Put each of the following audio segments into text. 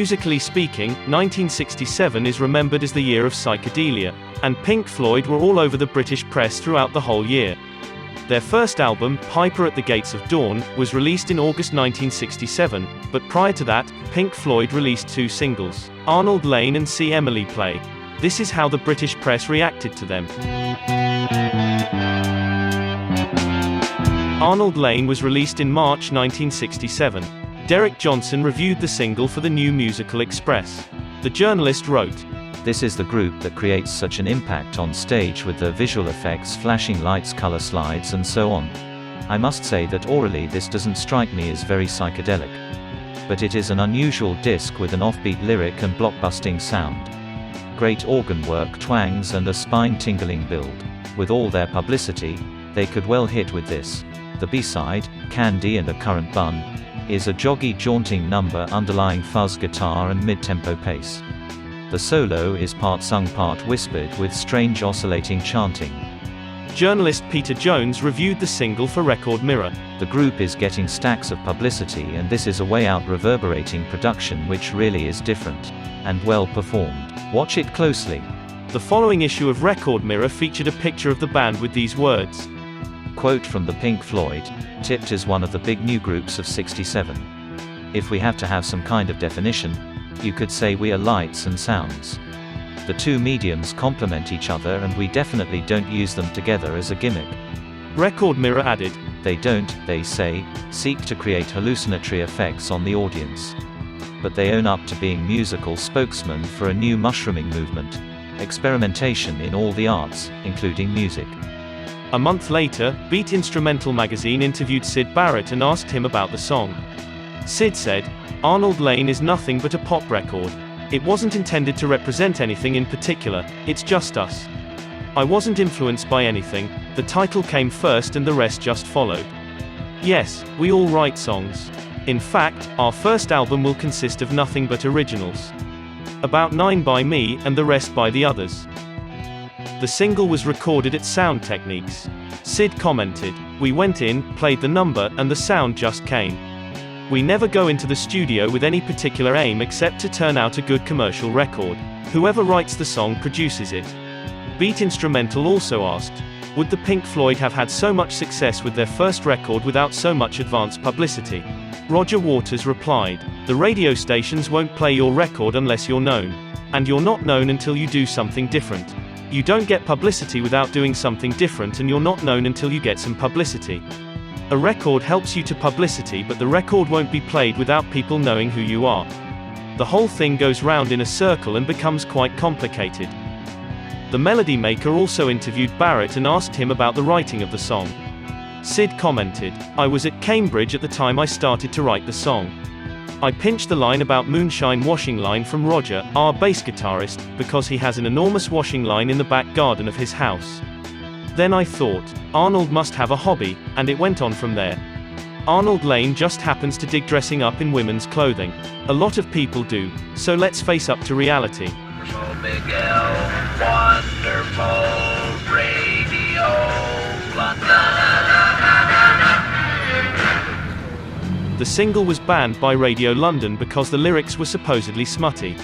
Musically speaking, 1967 is remembered as the year of psychedelia, and Pink Floyd were all over the British press throughout the whole year. Their first album, Piper at the Gates of Dawn, was released in August 1967, but prior to that, Pink Floyd released 2 singles, Arnold Layne and See Emily Play. This is how the British press reacted to them. Arnold Layne was released in March 1967. Derek Johnson reviewed the single for the New Musical Express. The journalist wrote, "This is the group that creates such an impact on stage with their visual effects, flashing lights, color slides and so on. I must say that orally this doesn't strike me as very psychedelic. But it is an unusual disc with an offbeat lyric and blockbusting sound. Great organ work, twangs and a spine-tingling build. With all their publicity, they could well hit with this. The B-side, Candy and a Currant Bun, is a joggy, jaunting number underlying fuzz guitar and mid-tempo pace. The solo is part sung, part whispered with strange oscillating chanting." Journalist Peter Jones reviewed the single for Record Mirror. "The group is getting stacks of publicity and this is a way-out reverberating production which really is different. And well performed. Watch it closely." The following issue of Record Mirror featured a picture of the band with these words. Quote from the Pink Floyd, "Tipped as one of the big new groups of '67. If we have to have some kind of definition, you could say we are lights and sounds. The two mediums complement each other and we definitely don't use them together as a gimmick." Record Mirror added, "They don't, they say, seek to create hallucinatory effects on the audience. But they own up to being musical spokesmen for a new mushrooming movement. Experimentation in all the arts, including music." A month later, Beat Instrumental magazine interviewed Syd Barrett and asked him about the song. Syd said, "Arnold Layne is nothing but a pop record. It wasn't intended to represent anything in particular, it's just us. I wasn't influenced by anything, the title came first and the rest just followed. Yes, we all write songs. In fact, our first album will consist of nothing but originals. About 9 by me, and the rest by the others." The single was recorded at Sound Techniques. Syd commented, "We went in, played the number, and the sound just came. We never go into the studio with any particular aim except to turn out a good commercial record. Whoever writes the song produces it." Beat Instrumental also asked, would the Pink Floyd have had so much success with their first record without so much advance publicity? Roger Waters replied, "The radio stations won't play your record unless you're known. And you're not known until you do something different. You don't get publicity without doing something different, and you're not known until you get some publicity. A record helps you to publicity, but the record won't be played without people knowing who you are. The whole thing goes round in a circle and becomes quite complicated." The Melody Maker also interviewed Barrett and asked him about the writing of the song. Syd commented, "I was at Cambridge at the time I started to write the song. I pinched the line about moonshine washing line from Roger, our bass guitarist, because he has an enormous washing line in the back garden of his house. Then I thought, Arnold must have a hobby, and it went on from there. Arnold Layne just happens to dig dressing up in women's clothing. A lot of people do, so let's face up to reality." Miguel, wonderful radio, The single was banned by Radio London because the lyrics were supposedly smutty.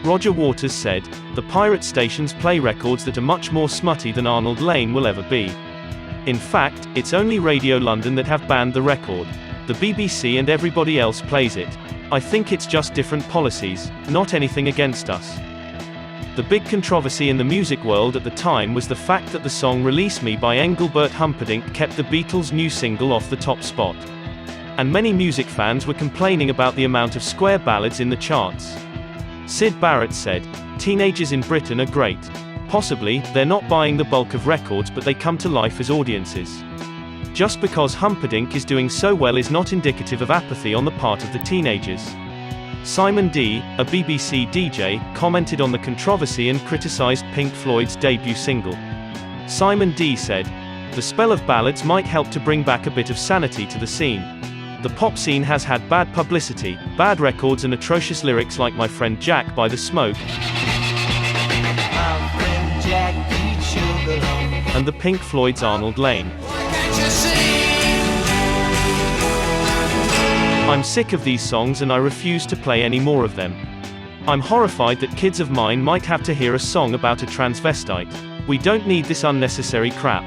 Roger Waters said, "The pirate stations play records that are much more smutty than Arnold Layne will ever be. In fact, it's only Radio London that have banned the record. The BBC and everybody else plays it. I think it's just different policies, not anything against us." The big controversy in the music world at the time was the fact that the song Release Me by Engelbert Humperdinck kept the Beatles' new single off the top spot. And many music fans were complaining about the amount of square ballads in the charts. Syd Barrett said, "Teenagers in Britain are great. Possibly, they're not buying the bulk of records, but they come to life as audiences. Just because Humperdinck is doing so well is not indicative of apathy on the part of the teenagers." Simon D., a BBC DJ, commented on the controversy and criticized Pink Floyd's debut single. Simon D. said, "The spell of ballads might help to bring back a bit of sanity to the scene. The pop scene has had bad publicity, bad records and atrocious lyrics like My Friend Jack by The Smoke, and the Pink Floyd's Arnold Layne. I'm sick of these songs and I refuse to play any more of them. I'm horrified that kids of mine might have to hear a song about a transvestite. We don't need this unnecessary crap.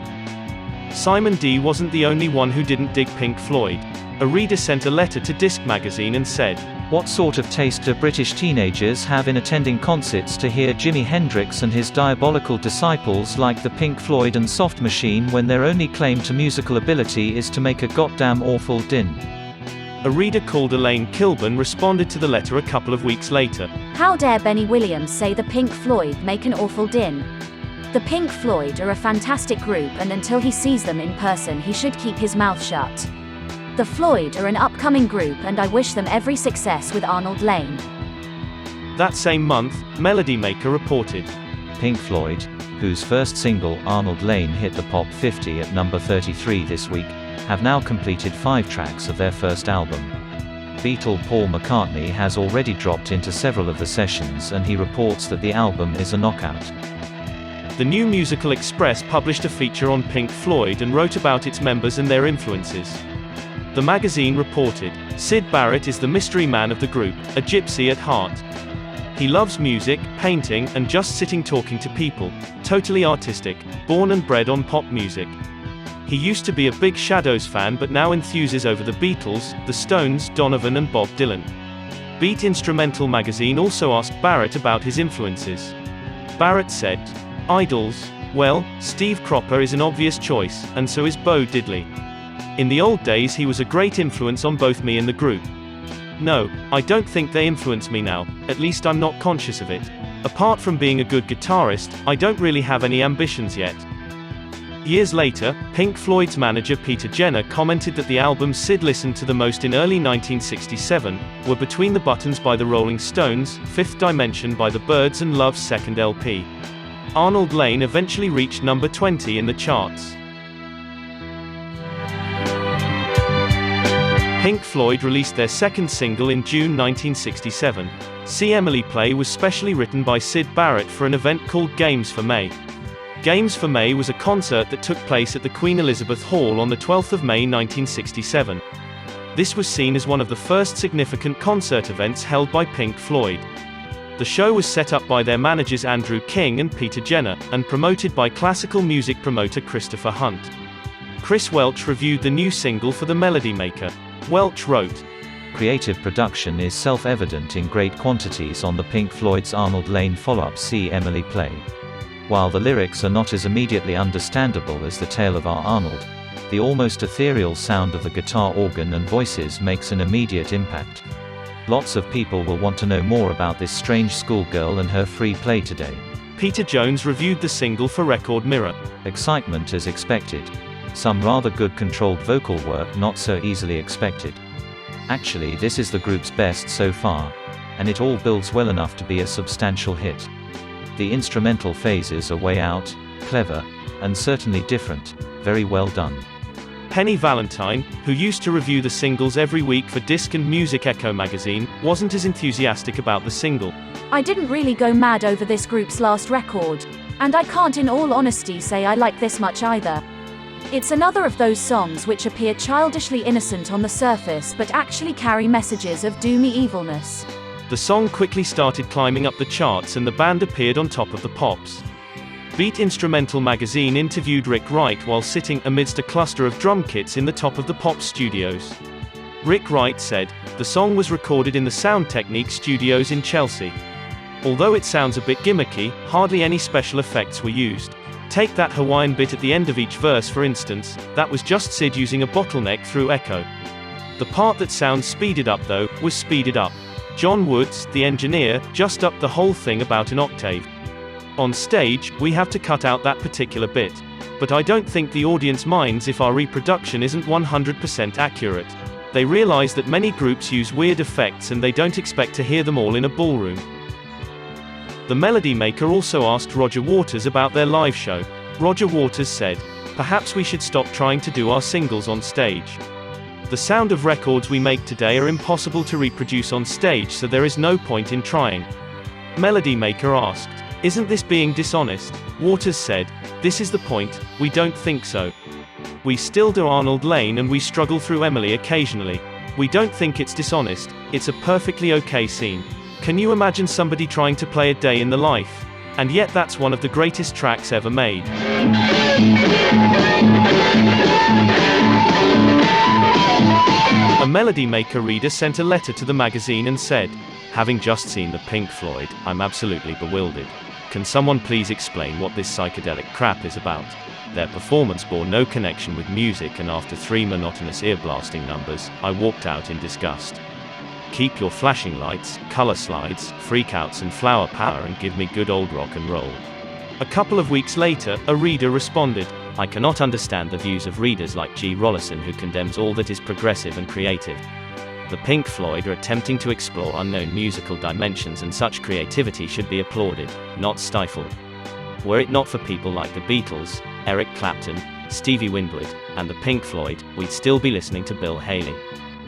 Simon D. wasn't the only one who didn't dig Pink Floyd. A reader sent a letter to Disc magazine and said, "What sort of taste do British teenagers have in attending concerts to hear Jimi Hendrix and his diabolical disciples like the Pink Floyd and Soft Machine when their only claim to musical ability is to make a goddamn awful din?" A reader called Elaine Kilburn responded to the letter a couple of weeks later. How dare Benny Williams say the Pink Floyd make an awful din? The Pink Floyd are a fantastic group, and until he sees them in person he should keep his mouth shut. The Floyd are an upcoming group and I wish them every success with Arnold Layne. That same month, Melody Maker reported, Pink Floyd, whose first single Arnold Layne hit the Pop 50 at number 33 this week, have now completed 5 tracks of their first album. Beatle Paul McCartney has already dropped into several of the sessions and he reports that the album is a knockout. The New Musical Express published a feature on Pink Floyd and wrote about its members and their influences. The magazine reported, Syd Barrett is the mystery man of the group, a gypsy at heart. He loves music, painting, and just sitting talking to people, totally artistic, born and bred on pop music. He used to be a big Shadows fan but now enthuses over the Beatles, the Stones, Donovan and Bob Dylan. Beat Instrumental magazine also asked Barrett about his influences. Barrett said, "Idols, well, Steve Cropper is an obvious choice, and so is Bo Diddley. In the old days he was a great influence on both me and the group. No, I don't think they influence me now, at least I'm not conscious of it. Apart from being a good guitarist, I don't really have any ambitions yet." Years later, Pink Floyd's manager Peter Jenner commented that the albums Syd listened to the most in early 1967 were Between the Buttons by the Rolling Stones, Fifth Dimension by the Byrds and Love's second LP. Arnold Layne eventually reached number 20 in the charts. Pink Floyd released their second single in June 1967. See Emily Play was specially written by Syd Barrett for an event called Games for May. Games for May was a concert that took place at the Queen Elizabeth Hall on the 12th of May 1967. This was seen as one of the first significant concert events held by Pink Floyd. The show was set up by their managers Andrew King and Peter Jenner, and promoted by classical music promoter Christopher Hunt. Chris Welch reviewed the new single for the Melody Maker. Welch wrote, "Creative production is self-evident in great quantities on the Pink Floyd's Arnold Layne follow-up See Emily Play. While the lyrics are not as immediately understandable as the tale of our Arnold, the almost ethereal sound of the guitar organ and voices makes an immediate impact. Lots of people will want to know more about this strange schoolgirl and her free play today." Peter Jones reviewed the single for Record Mirror. "Excitement as expected. Some rather good controlled vocal work not so easily expected. Actually this is the group's best so far. And it all builds well enough to be a substantial hit. The instrumental phases are way out, clever, and certainly different. Very well done." Penny Valentine, who used to review the singles every week for Disc and Music Echo magazine, wasn't as enthusiastic about the single. I didn't really go mad over this group's last record, and I can't in all honesty say I like this much either. It's another of those songs which appear childishly innocent on the surface but actually carry messages of doomy evilness. The song quickly started climbing up the charts and the band appeared on top of the pops. Beat Instrumental magazine interviewed Rick Wright while sitting amidst a cluster of drum kits in the top of the Pop studios. Rick Wright said, "The song was recorded in the Sound Technique studios in Chelsea. Although it sounds a bit gimmicky, hardly any special effects were used. Take that Hawaiian bit at the end of each verse for instance, that was just Syd using a bottleneck through echo. The part that sounds speeded up though, was speeded up. John Woods, the engineer, just upped the whole thing about an octave. On stage, we have to cut out that particular bit. But I don't think the audience minds if our reproduction isn't 100% accurate. They realize that many groups use weird effects and they don't expect to hear them all in a ballroom." The Melody Maker also asked Roger Waters about their live show. Roger Waters said, "Perhaps we should stop trying to do our singles on stage. The sound of records we make today are impossible to reproduce on stage, so there is no point in trying." Melody Maker asked, "Isn't this being dishonest?" Waters said, "This is the point, we don't think so. We still do Arnold Layne and we struggle through Emily occasionally. We don't think it's dishonest, it's a perfectly okay scene. Can you imagine somebody trying to play A Day in the Life? And yet that's one of the greatest tracks ever made. A Melody Maker reader sent a letter to the magazine and said, "Having just seen the Pink Floyd, I'm absolutely bewildered. Can someone please explain what this psychedelic crap is about? Their performance bore no connection with music, and after 3 monotonous ear-blasting numbers, I walked out in disgust. Keep your flashing lights, color slides, freakouts and flower power and give me good old rock and roll." A couple of weeks later, a reader responded, "I cannot understand the views of readers like G. Rollison, who condemns all that is progressive and creative. The Pink Floyd are attempting to explore unknown musical dimensions, and such creativity should be applauded, not stifled. Were it not for people like the Beatles, Eric Clapton, Stevie Winwood, and the Pink Floyd, we'd still be listening to Bill Haley."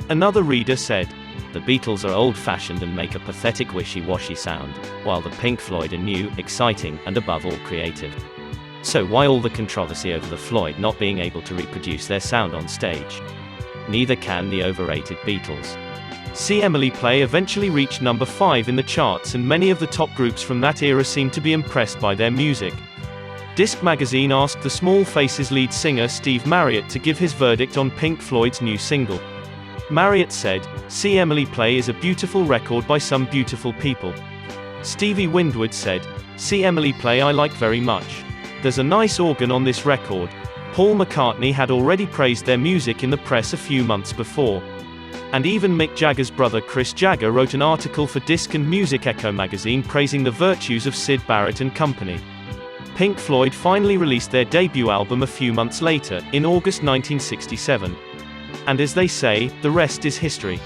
Another reader said, "The Beatles are old-fashioned and make a pathetic wishy-washy sound, while the Pink Floyd are new, exciting, and above all creative. So why all the controversy over the Floyd not being able to reproduce their sound on stage? Neither can the overrated Beatles." See Emily Play eventually reached number 5 in the charts, and many of the top groups from that era seemed to be impressed by their music. Disc Magazine asked the Small Faces lead singer Steve Marriott to give his verdict on Pink Floyd's new single. Marriott said, "See Emily Play is a beautiful record by some beautiful people." Stevie Winwood said, "See Emily Play I like very much. There's a nice organ on this record." Paul McCartney had already praised their music in the press a few months before. And even Mick Jagger's brother Chris Jagger wrote an article for Disc and Music Echo magazine praising the virtues of Syd Barrett and company. Pink Floyd finally released their debut album a few months later, in August 1967. And as they say, the rest is history.